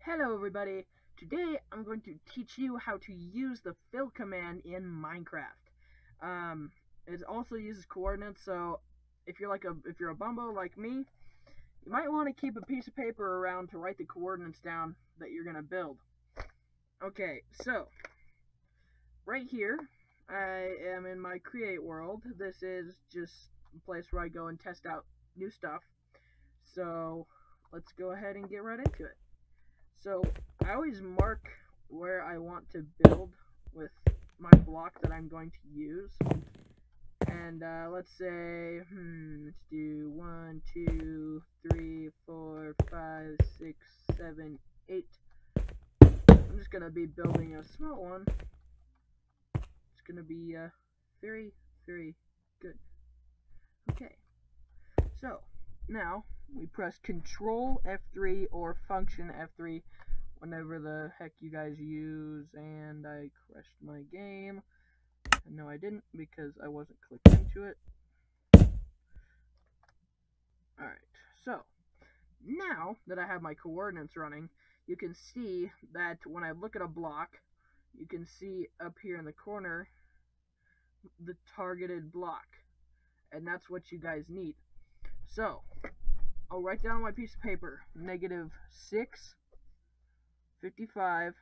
Hello everybody! Today I'm going to teach you how to use the fill command in Minecraft. It also uses coordinates, so if you're a bumbo like me, you might want to keep a piece of paper around to write the coordinates down that you're gonna build. Okay, so right here I am in my create world. This is just a place where I go and test out new stuff. So let's go ahead and get right into it. So I always mark where I want to build with my block that I'm going to use. And let's say, let's do 1, 2, 3, 4, 5, 6, 7, 8. I'm just going to be building a small one. It's going to be very, very good. Okay, so now we press Control F3 or Function F3 whenever the heck you guys use, and I crashed my game. And no, I didn't, because I wasn't clicked into it. Alright, so now that I have my coordinates running, you can see that when I look at a block, you can see up here in the corner the targeted block, and that's what you guys need. So I'll write down on my piece of paper -6, 55,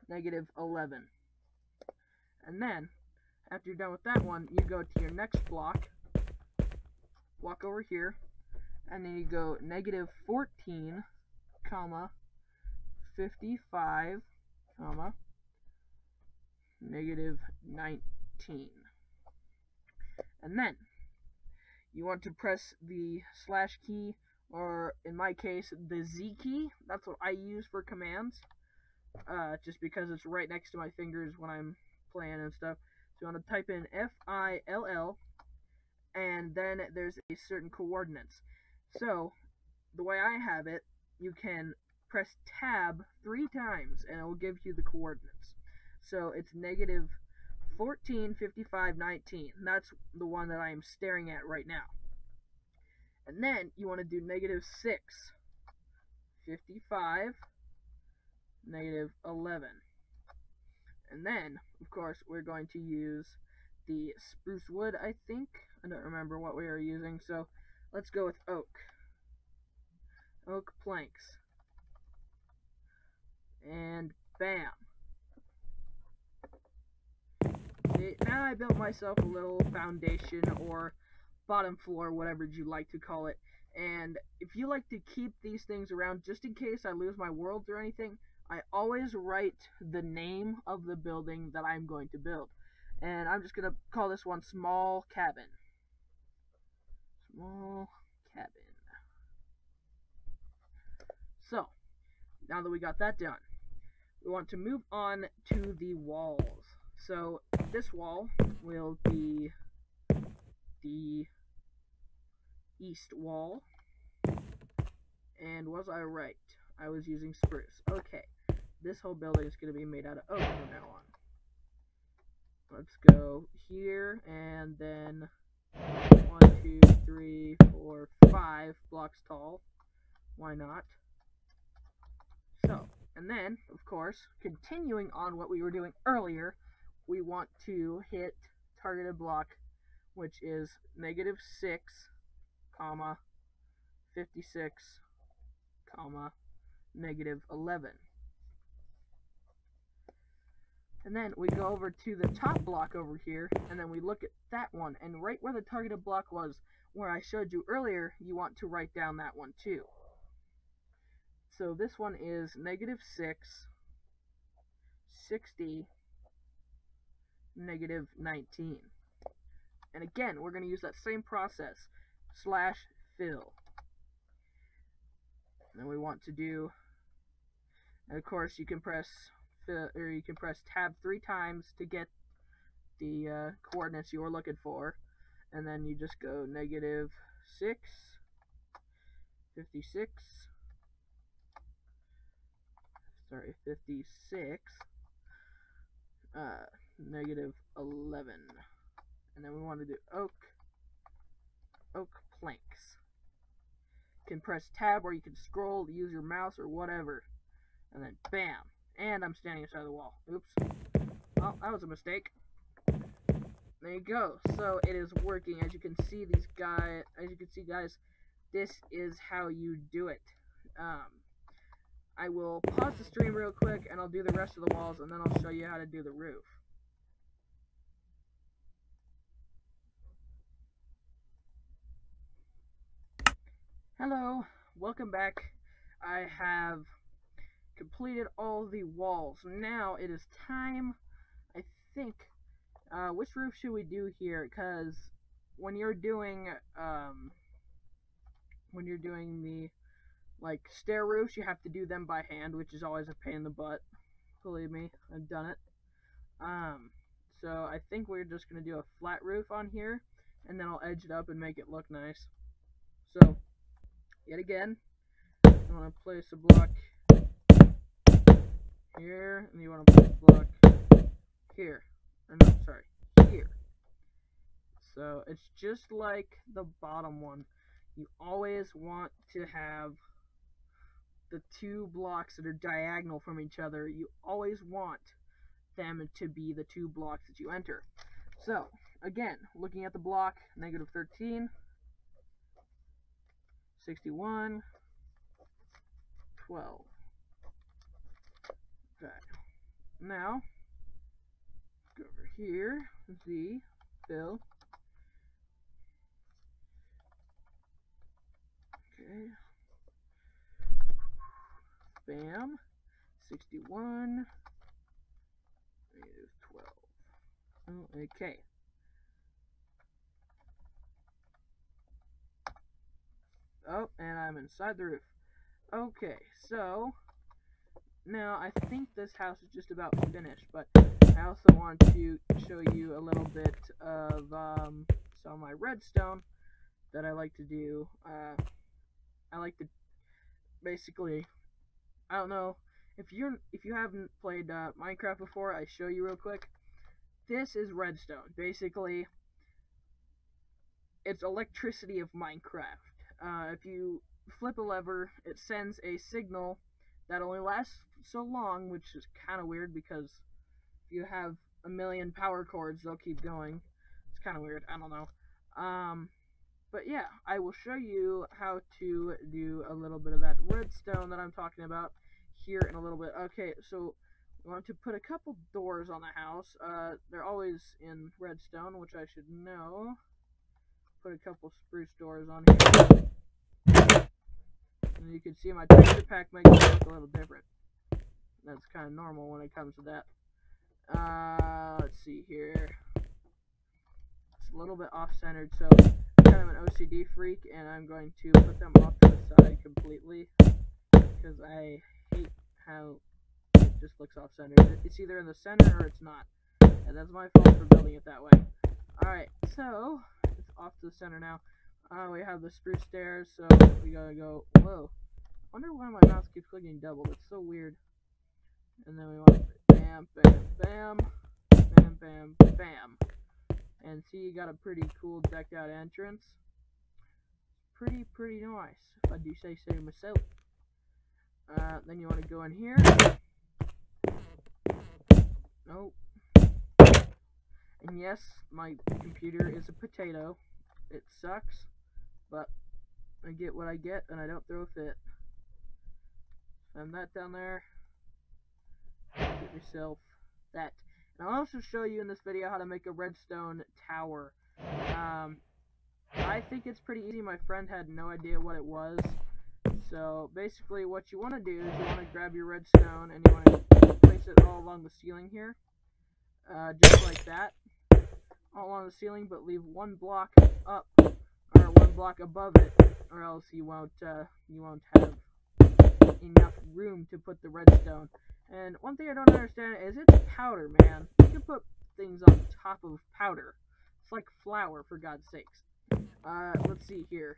-11. And then, after you're done with that one, you go to your next block, walk over here, and then you go -14, comma, 55, comma, -19. And then, you want to press the slash key, or in my case, the Z key. That's what I use for commands, just because it's right next to my fingers when I'm playing and stuff. So you want to type in FILL, and then there's a certain coordinates. So the way I have it, you can press tab 3 times and it will give you the coordinates. So it's -14, 55, 19. That's the one that I am staring at right now. And then you want to do -6, 55, -11. And then, of course, we're going to use the spruce wood, I think. I don't remember what we were using, so let's go with oak. Oak planks. And bam. Now I built myself a little foundation or bottom floor, whatever you like to call it. And if you like to keep these things around just in case I lose my worlds or anything, I always write the name of the building that I'm going to build. And I'm just going to call this one Small Cabin. Small Cabin. So, now that we got that done, we want to move on to the walls. So, this wall will be the east wall. And was I right? I was using spruce. Okay, this whole building is going to be made out of oak from now on. Let's go here, and then 1, 2, 3, 4, 5 blocks tall. Why not? So, and then, of course, continuing on what we were doing earlier, we want to hit targeted block, which is -6, comma, 56, comma, -11. And then we go over to the top block over here, and then we look at that one, and right where the targeted block was, where I showed you earlier, you want to write down that one too. So this one is -6, 60, -19. And again, we're going to use that same process, /fill. And then we want to do, and of course you can press tab 3 times to get the coordinates you were looking for, and then you just go -6, 56, -11, and then we want to do oak planks. can press tab or you can scroll, use your mouse or whatever. And then bam. And I'm standing inside the wall. Oops. Well, that was a mistake. There you go. So it is working. As you can see, guys, this is how you do it. I will pause the stream real quick and I'll do the rest of the walls and then I'll show you how to do the roof. Hello, welcome back. I have completed all the walls. Now it is time, I think, which roof should we do here? Because when you're doing the like stair roofs, you have to do them by hand, which is always a pain in the butt. Believe me, I've done it. So I think we're just gonna do a flat roof on here, and then I'll edge it up and make it look nice. So yet again, you want to place a block here, and you want to place a block here. Or no, sorry, here. So it's just like the bottom one. You always want to have the two blocks that are diagonal from each other. You always want them to be the two blocks that you enter. So again, looking at the block, negative 13, 61, 12. Okay. Now, go over here, Z, fill. Okay. Bam. 61. Negative 12. Oh, okay. Oh, and I'm inside the roof. Okay, so now I think this house is just about finished, but I also want to show you a little bit of some of my redstone that I like to do. I like to basically, I don't know if you haven't played Minecraft before, I show you real quick. This is redstone. Basically, it's electricity of Minecraft. If you flip a lever, it sends a signal that only lasts so long, which is kind of weird because if you have a million power cords, they'll keep going. It's kind of weird. I don't know. But yeah, I will show you how to do a little bit of that redstone that I'm talking about here in a little bit. Okay, so we want to put a couple doors on the house. They're always in redstone, which I should know. Put a couple spruce doors on here. And you can see my texture pack makes it look a little different. That's kind of normal when it comes to that. Let's see here. It's a little bit off-centered, so I'm kind of an OCD freak, and I'm going to put them off to the side completely because I hate how it just looks off-centered. It's either in the center or it's not, and that's my fault for building it that way. Alright, so it's off to the center now. We have the spruce stairs, so we gotta go. Whoa. I wonder why my mouse keeps clicking double. It's so weird. And then we want bam, bam, bam, bam, bam, bam. And see, you got a pretty cool decked out entrance. Pretty nice, if I do say so myself. Then you want to go in here. Nope. And yes, my computer is a potato. It sucks, but I get what I get, and I don't throw a fit. Send that down there. Get yourself that. And I'll also show you in this video how to make a redstone tower. I think it's pretty easy. My friend had no idea what it was. So basically what you want to do is you want to grab your redstone and you want to place it all along the ceiling here. Just like that. All along the ceiling, but leave one block up, or one block above it, or else you won't have enough room to put the redstone. And one thing I don't understand is it's powder, man. You can put things on top of powder. It's like flour, for God's sakes. Let's see here.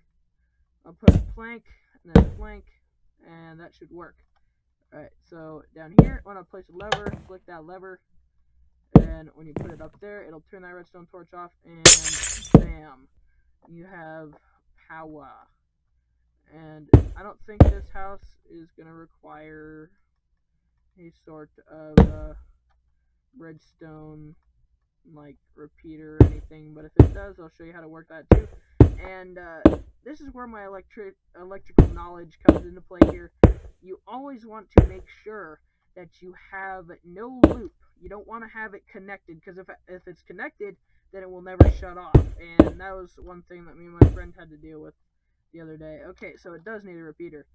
I'll put a plank, and then a plank, and that should work. Alright, so down here, when I place a lever, click that lever, and when you put it up there, it'll turn that redstone torch off, and bam, you have power. And I don't think this house is going to require a sort of redstone like repeater or anything, but if it does, I'll show you how to work that too. And this is where my electrical knowledge comes into play here. You always want to make sure that you have no loop. You don't want to have it connected, because if it's connected, then it will never shut off. And that was one thing that me and my friend had to deal with the other day. Okay, so it does need a repeater.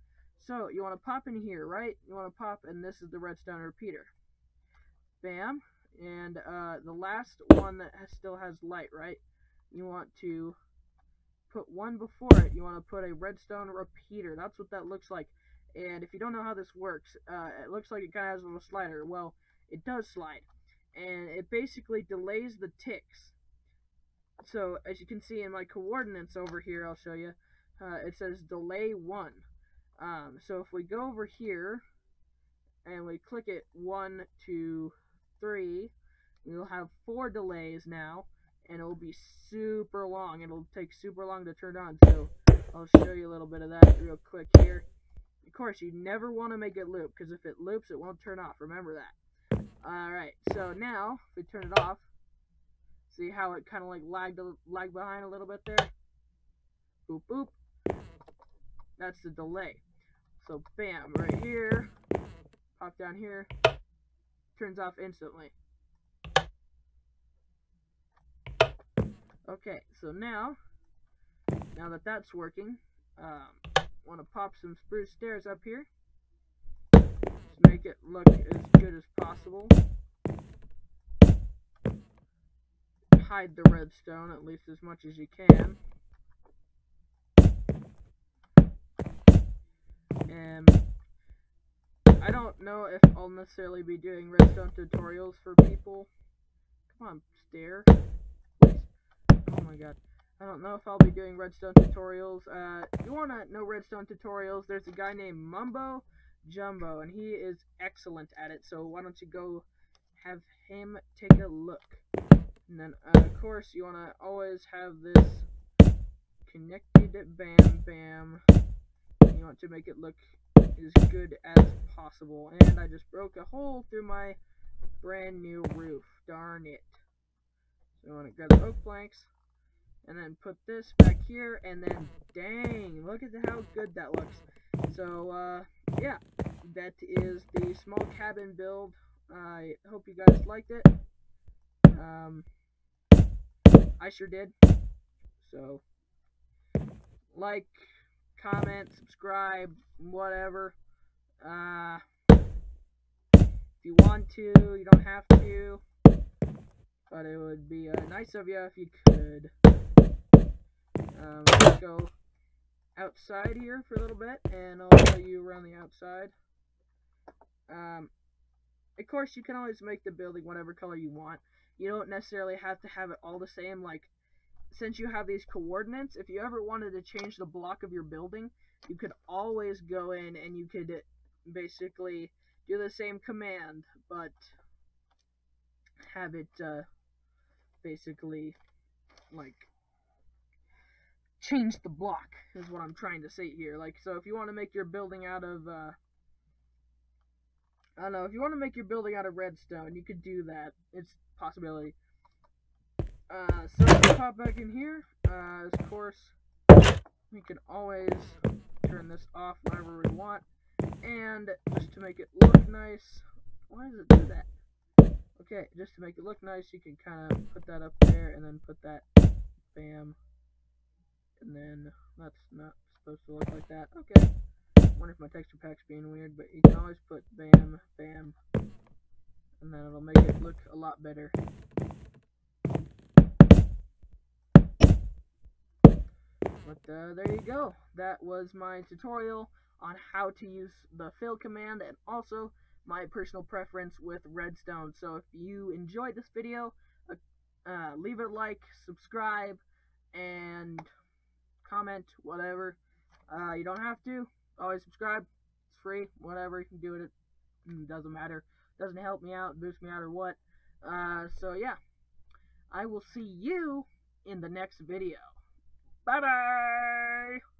So you want to pop in here, right? You want to pop, and this is the redstone repeater. Bam. And the last one that still has light, right? You want to put one before it. You want to put a redstone repeater. That's what that looks like. And if you don't know how this works, it looks like it kind of has a little slider. Well, it does slide. And it basically delays the ticks. So, as you can see in my coordinates over here, I'll show you, it says delay 1. So if we go over here, and we click it 1, 2, 3, we'll have 4 delays now, and it'll be super long. It'll take super long to turn on, so I'll show you a little bit of that real quick here. Of course, you never want to make it loop, because if it loops, it won't turn off. Remember that. Alright, so now, if we turn it off, see how it kind of like lagged behind a little bit there? Boop, boop. That's the delay. So, bam, right here, pop down here, turns off instantly. Okay, so now that that's working, want to pop some spruce stairs up here. Just make it look as good as possible. Hide the redstone at least as much as you can. And I don't know if I'll necessarily be doing redstone tutorials for people. Come on, stair. Please. Oh my god. I don't know if I'll be doing redstone tutorials. If you want to know redstone tutorials, there's a guy named Mumbo Jumbo, and he is excellent at it. So why don't you go have him take a look. And then, of course, you want to always have this connected, bam, bam. You want to make it look as good as possible. And I just broke a hole through my brand new roof. Darn it. So I want to grab the oak planks, and then put this back here, and then, dang, look at how good that looks. So, yeah, that is the small cabin build. I hope you guys liked it. I sure did. So, like, comment, subscribe, whatever. If you want to, you don't have to. But it would be nice of you if you could. Let's go outside here for a little bit, and I'll show you around the outside. Of course, you can always make the building whatever color you want. You don't necessarily have to have it all the same. Like, since you have these coordinates, if you ever wanted to change the block of your building, you could always go in and you could basically do the same command, but have it basically like change the block is what I'm trying to say here. Like, so if you want to make your building out of I don't know, if you want to make your building out of redstone, you could do that. It's a possibility. So let's pop back in here. Of course, we can always turn this off whenever we want. And just to make it look nice, why does it do that? Okay, just to make it look nice, you can kind of put that up there, and then put that, bam, and then that's not supposed to look like that. Okay, I wonder if my texture pack's being weird, but you can always put bam, bam, and then it'll make it look a lot better. But there you go. That was my tutorial on how to use the fill command, and also my personal preference with redstone. So if you enjoyed this video, leave it a like, subscribe, and comment, whatever. You don't have to. Always subscribe. It's free. Whatever. You can do it. It doesn't matter. Doesn't help me out, boost me out, or what. So yeah. I will see you in the next video. Bye-bye!